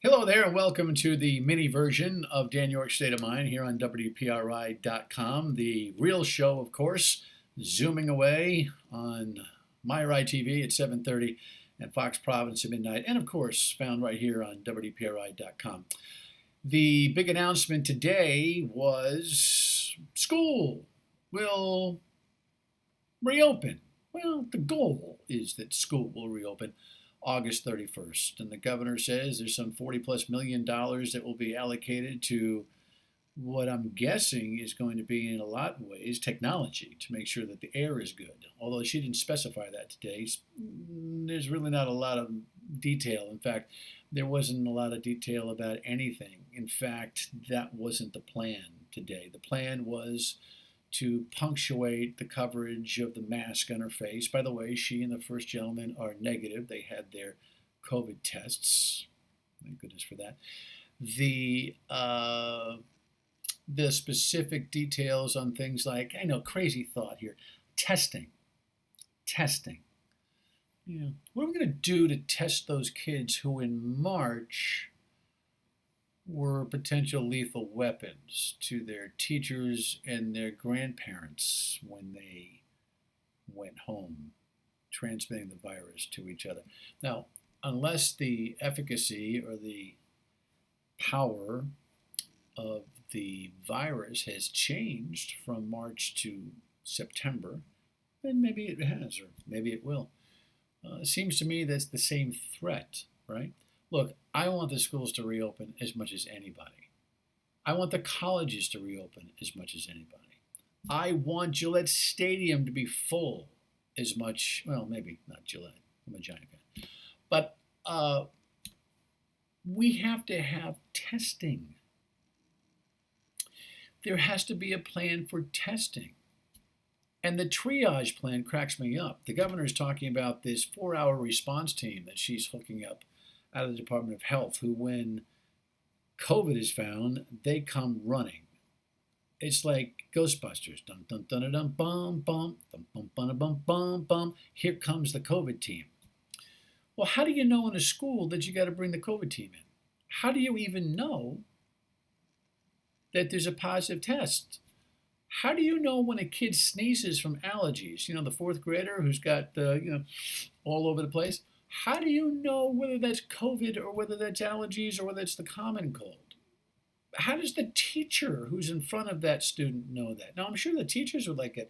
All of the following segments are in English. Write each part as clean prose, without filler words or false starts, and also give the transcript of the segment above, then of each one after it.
Hello there, and welcome to the mini version of Dan York's State of Mind here on WPRI.com. The real show, of course, zooming away on MyRide TV at 7:30 and Fox Province at midnight, and of course, found right here on WPRI.com. The big announcement today was school will reopen. Well, the goal is that school will reopen August 31st. And the governor says there's some $40+ million that will be allocated to what I'm guessing is going to be, in a lot of ways, technology to make sure that the air is good. Although she didn't specify that today, there's really not a lot of detail. In fact, there wasn't a lot of detail about anything. In fact, that wasn't the plan today. The plan was to punctuate the coverage of the mask on her face. By the way, she and the first gentleman are negative. They had their COVID tests. Thank goodness for that. The specific details on things like, I know, crazy thought here, testing. Yeah. What are we going to do to test those kids who in March were potential lethal weapons to their teachers and their grandparents when they went home, transmitting the virus to each other? Now, unless the efficacy or the power of the virus has changed from March to September, then maybe it has, or maybe it will. It seems to me that's the same threat, right? Look, I want the schools to reopen as much as anybody. I want the colleges to reopen as much as anybody. I want Gillette Stadium to be full as much, well, maybe not Gillette, I'm a Giant fan. But we have to have testing. There has to be a plan for testing. And the triage plan cracks me up. The governor is talking about this 4-hour response team that she's hooking up out of the Department of Health, who, when COVID is found, they come running. It's like Ghostbusters. Dum dum dum dum bum bum dum bum bum bum bum bum. Here comes the COVID team. Well, how do you know in a school that you got to bring the COVID team in? How do you even know that there's a positive test? How do you know when a kid sneezes from allergies? You know, the fourth grader who's got all over the place. How do you know whether that's COVID or whether that's allergies or whether it's the common cold? How does the teacher who's in front of that student know that? Now, I'm sure the teachers would like to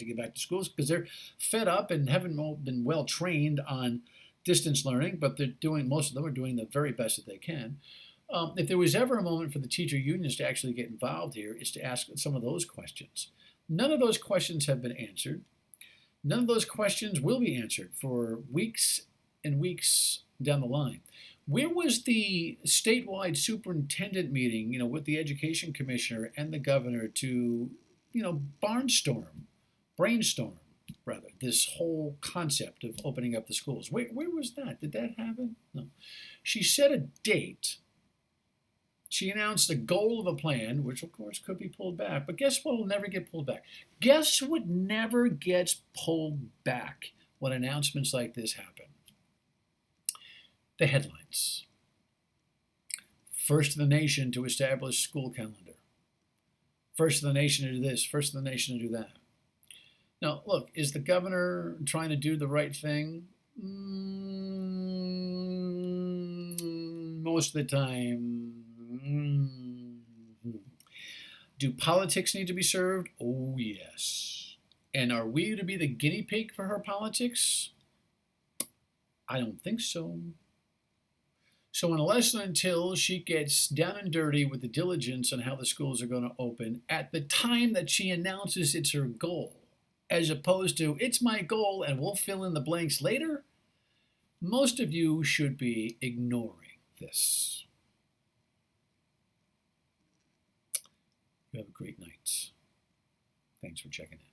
get back to schools because they're fed up and haven't been well trained on distance learning, but most of them are doing the very best that they can. If there was ever a moment for the teacher unions to actually get involved here, it's to ask some of those questions. None of those questions have been answered. None of those questions will be answered for weeks and weeks down the line. Where was the statewide superintendent meeting, with the education commissioner and the governor to, brainstorm, this whole concept of opening up the schools? Where was that? Did that happen? No. She set a date. She announced a goal of a plan, which of course could be pulled back. But guess what will never get pulled back? Guess what never gets pulled back when announcements like this happen? The headlines. First in the nation to establish school calendar. First in the nation to do this. First in the nation to do that. Now, look, is the governor trying to do the right thing? Most of the time. Do politics need to be served? Oh, yes. And are we to be the guinea pig for her politics? I don't think so. So unless and until she gets down and dirty with the diligence on how the schools are going to open at the time that she announces it's her goal, as opposed to it's my goal and we'll fill in the blanks later, most of you should be ignoring this. You have a great night. Thanks for checking in.